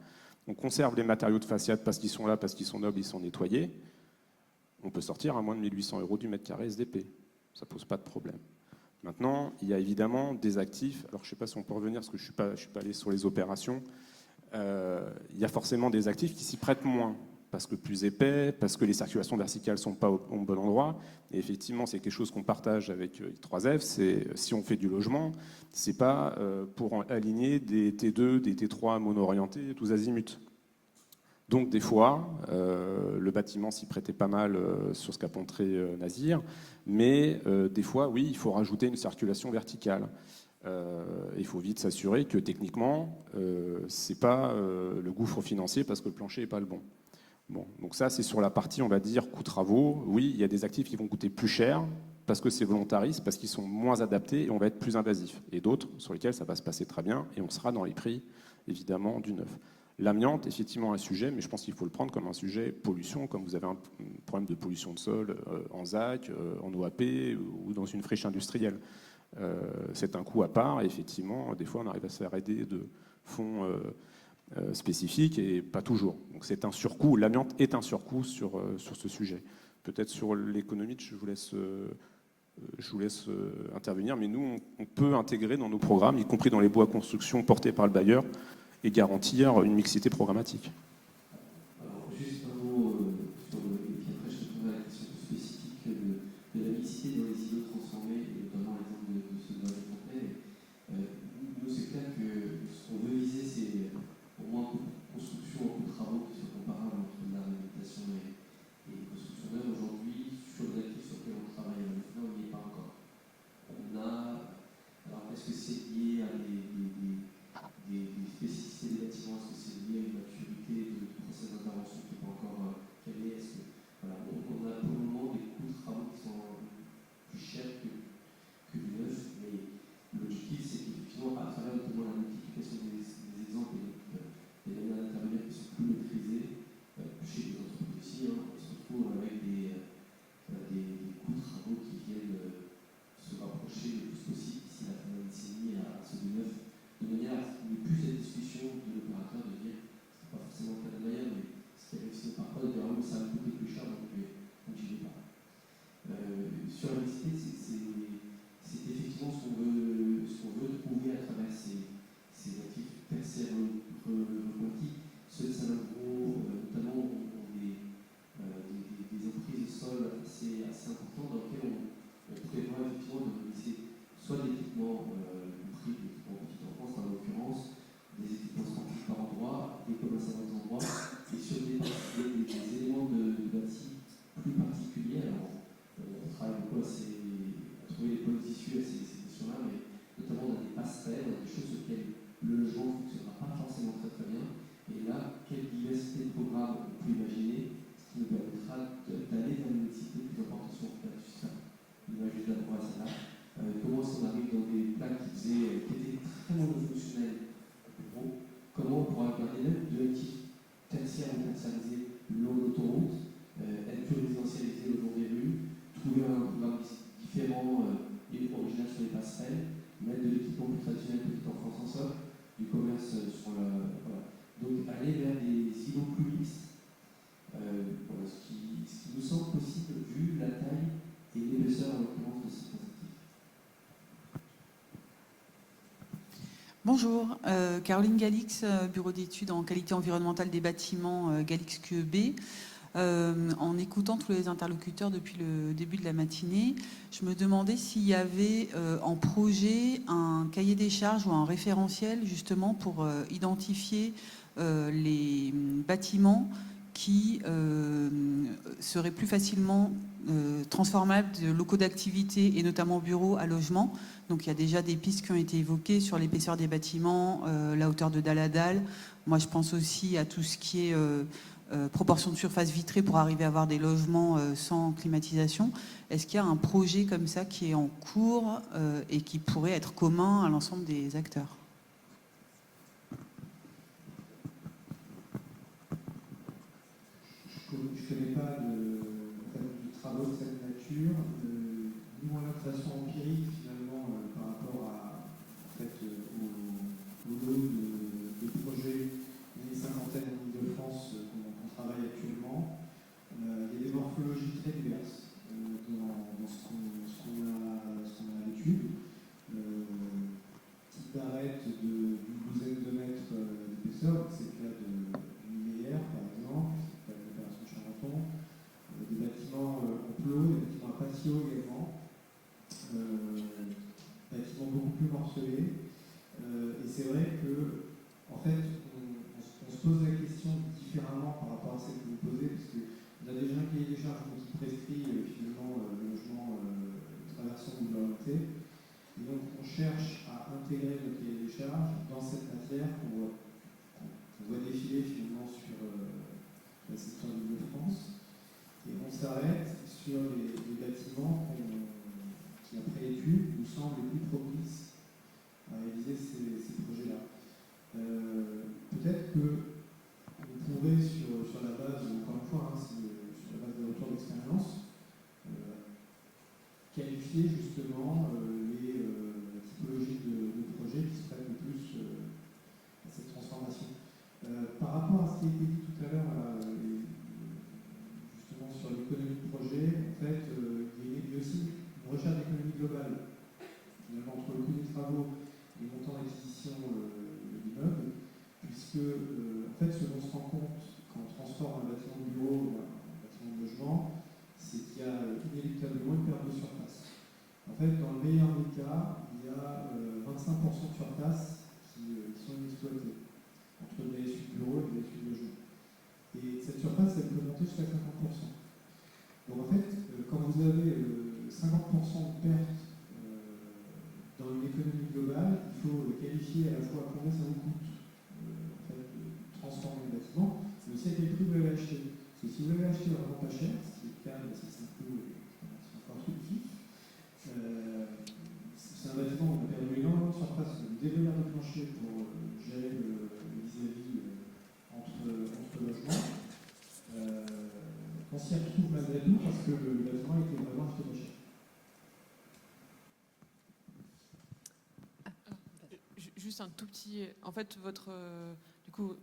on conserve les matériaux de façade parce qu'ils sont là, parce qu'ils sont nobles, ils sont nettoyés. On peut sortir à moins de 1 800 € du mètre carré SDP. Ça ne pose pas de problème. Maintenant, il y a évidemment des actifs. Alors, je ne sais pas si on peut revenir, parce que je ne suis pas allé sur les opérations. Il y a forcément des actifs qui s'y prêtent moins, parce que plus épais, parce que les circulations verticales ne sont pas au bon endroit. Et effectivement, c'est quelque chose qu'on partage avec I3F. C'est si on fait du logement, ce n'est pas pour aligner des T2, des T3 mono-orientés, tous azimuts. Donc des fois, le bâtiment s'y prêtait pas mal sur ce qu'a montré Nazir, mais des fois, oui, il faut rajouter une circulation verticale. Il faut vite s'assurer que techniquement, c'est pas le gouffre financier parce que le plancher n'est pas le bon. Bon, donc ça, c'est sur la partie, on va dire, coût travaux. Oui, il y a des actifs qui vont coûter plus cher parce que c'est volontariste, parce qu'ils sont moins adaptés et on va être plus invasif. Et d'autres sur lesquels ça va se passer très bien et on sera dans les prix, évidemment, du neuf. L'amiante, effectivement, un sujet, mais je pense qu'il faut le prendre comme un sujet pollution, comme vous avez un problème de pollution de sol en ZAC, en OAP ou dans une friche industrielle. C'est un coût à part, et effectivement, des fois, on arrive à se faire aider de fonds spécifiques, et pas toujours. Donc c'est un surcoût, l'amiante est un surcoût sur ce sujet. Peut-être sur l'économie, je vous laisse intervenir, mais nous, on peut intégrer dans nos programmes, y compris dans les baux à construction portés par le bailleur, et garantir une mixité programmatique. Alors, juste un mot sur et puis après je répondrai à la question spécifique de la mixité dans les îlots transformés, et notamment l'exemple de ce doigt de Fontenay. Nous, c'est clair que ce qu'on veut viser, c'est au moins construction en travaux qui soient comparables entre la réhabilitation et construction neuve. Aujourd'hui, sur les actifs sur lesquels on travaille à l'EFNA, on n'y est pas encore. Alors, est-ce que c'est lié à des spécificités des bâtiments, est-ce que c'est lié à une maturité de process d'intervention qui n'est pas encore calée? Est-ce que, voilà, on a pour le moment des coûts de travaux qui sont plus chers que du neuf, mais l'objectif c'est qu'effectivement, à travers notamment la multiplication des exemples et des manières d'intervenir qui sont plus maîtrisées chez les entreprises aussi, on se retrouve avec des coûts de travaux qui viennent se rapprocher le plus possible d'ici la fin de la décennie à ceux du neuf, de manière à ce qu'il n'y ait plus cette discussion de l'opérateur de dire, c'est pas forcément le cas de Maya, mais ce qui arrive sinon parfois de dire, ah oui, ça va me coûter plus cher, donc j'y vais pas. Sur la mixité, c'est effectivement ce qu'on veut trouver à travers ces actifs tertiaires requantiques. Ceux de Saint-Lambron, notamment, ont des emprises de sol assez importantes dans lesquelles on prévoit effectivement de réaliser soit des équipements prix d'équipements petite enfance, en l'occurrence, des équipements sportifs par endroit, des commerces à des endroits, et sur des éléments de bâti plus particuliers. Alors, on travaille beaucoup à trouver les bonnes issues à ces questions-là, mais notamment on a des passerelles, on a des choses sur lesquelles le logement ne fonctionnera pas forcément très très bien. Et là, quelle diversité de programmes on peut imaginer, ce qui nous permettra d'aller vers une mixité plus importante sur le plan du système. L'image de la province là. Comment est-ce qu'on arrive dans des plaques qui étaient très monofonctionnels au bureau? Comment on pourra garder même de l'actif tertiaire ou tertiarisé le long de l'autoroute, être plus résidentialisé le long des rues, trouver un programme différent et original sur les passerelles, mettre de l'équipement plus traditionnel, petite enfance en sol, du commerce sur la. Voilà. Donc aller vers des îlots plus mixtes, voilà, ce qui nous semble possible vu la taille et l'épaisseur en l'occurrence de ces actifs. Bonjour, Caroline Galix, bureau d'études en qualité environnementale des bâtiments Galix QEB. En écoutant tous les interlocuteurs depuis le début de la matinée, je me demandais s'il y avait en projet un cahier des charges ou un référentiel justement pour identifier les bâtiments qui seraient plus facilement transformables de locaux d'activité et notamment bureaux à logement. Donc il y a déjà des pistes qui ont été évoquées sur l'épaisseur des bâtiments, la hauteur de dalle à dalle. Moi je pense aussi à tout ce qui est proportion de surface vitrée pour arriver à avoir des logements sans climatisation. Est-ce qu'il y a un projet comme ça qui est en cours et qui pourrait être commun à l'ensemble des acteurs ? Je ne connais pas de travaux de cette nature, ni moins de façon empirique finalement par rapport au lot de projets des cinquantaines en Ile-de-France qu'on travaille actuellement. Il y a des morphologies très diverses dans ce qu'on a à l'étude. Qui d'arrêt d'une douzaine de mètres d'épaisseur, c'est le cas d'une meilleur par exemple, c'est le cas de l'opération Charenton, des bâtiments en plot, des bâtiments à patio également, bâtiments beaucoup plus morcelés. Et c'est vrai que, en fait, on se pose la question différemment par rapport à celle que vous posez, parce qu'on a déjà un cahier des charges qui prescrit finalement le logement traversant ou l'orienté. Et donc on cherche à intégrer le cahier des charges dans cette matière qu'on voit défiler finalement sur la section d'Île-de-France. Et on s'arrête sur les bâtiments qui, après étude, nous semblent les plus propices à réaliser ces projets-là. Peut-être que vous pourrez, sur la base, encore une fois, sur la base des retours d'expérience, qualifier justement les typologies de projets qui se prêtent le plus à cette transformation. Par rapport à ce qui a été dit tout à l'heure, justement sur l'économie de projet, en fait, il y a aussi une recherche d'économie globale, finalement, entre le coût des travaux et le montant d'acquisition de l'immeuble, puisque, en fait, ce dont on se rend compte quand on transforme un bâtiment de bureau ou un bâtiment de logement, c'est qu'il y a inéluctablement une perte de surface. En fait, dans le meilleur des cas, il y a 25% de surface qui sont inexploitées, entre le BSU de bureau et le BSU de logement. Et cette surface, elle peut monter jusqu'à 50%. Donc en fait, quand vous avez 50% de perte dans une économie globale, il faut qualifier à la fois combien ça vous coûte en fait, de transformer le bâtiment, mais aussi à quel prix vous l'avez acheté. Parce que si vous l'avez acheté vraiment pas cher, ce qui est le cas de ces 5 lots encore tout petit, c'est un bâtiment où on a perdu énormément de surface, de développement de plancher pour gérer le vis-à-vis entre logements. On s'y retrouve malgré tout parce que le bâtiment était vraiment acheté pas cher. Juste un tout petit... En fait, du coup,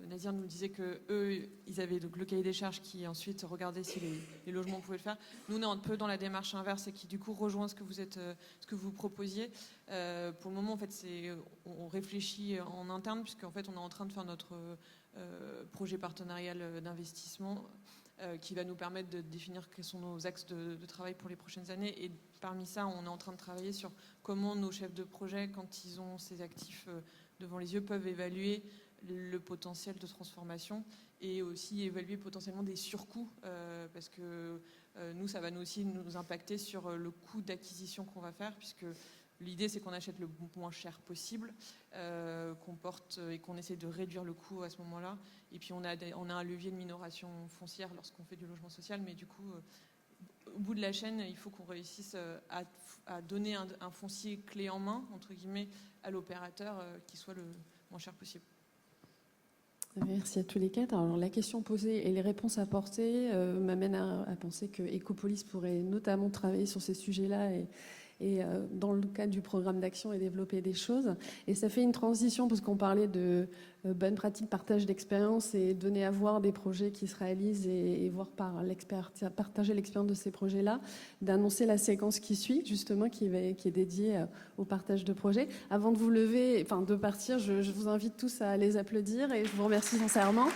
Nazir nous disait que eux, ils avaient donc le cahier des charges qui ensuite regardait si les logements pouvaient le faire. Nous, on est un peu dans la démarche inverse et qui du coup rejoint ce que vous proposiez. Pour le moment, en fait, on réfléchit en interne puisqu'en fait, on est en train de faire notre projet partenarial d'investissement qui va nous permettre de définir quels sont nos axes de travail pour les prochaines années. Et parmi ça, on est en train de travailler sur comment nos chefs de projet, quand ils ont ces actifs devant les yeux, peuvent évaluer le potentiel de transformation et aussi évaluer potentiellement des surcoûts parce que nous, ça va aussi nous impacter sur le coût d'acquisition qu'on va faire puisque l'idée, c'est qu'on achète le moins cher possible, qu'on porte et qu'on essaie de réduire le coût à ce moment-là. Et puis, on a un levier de minoration foncière lorsqu'on fait du logement social, mais du coup, au bout de la chaîne, il faut qu'on réussisse à donner un foncier clé en main, entre guillemets, à l'opérateur qui soit le moins cher possible. Merci à tous les quatre. Alors, la question posée et les réponses apportées m'amènent à penser que Ecopolis pourrait notamment travailler sur ces sujets-là et dans le cadre du programme d'action et développer des choses. Et ça fait une transition parce qu'on parlait de bonne pratique, partage d'expérience et donner à voir des projets qui se réalisent et voir partager l'expérience de ces projets-là, d'annoncer la séquence qui suit, justement, qui est dédiée au partage de projets. Avant de vous lever, de partir, je vous invite tous à les applaudir et je vous remercie sincèrement.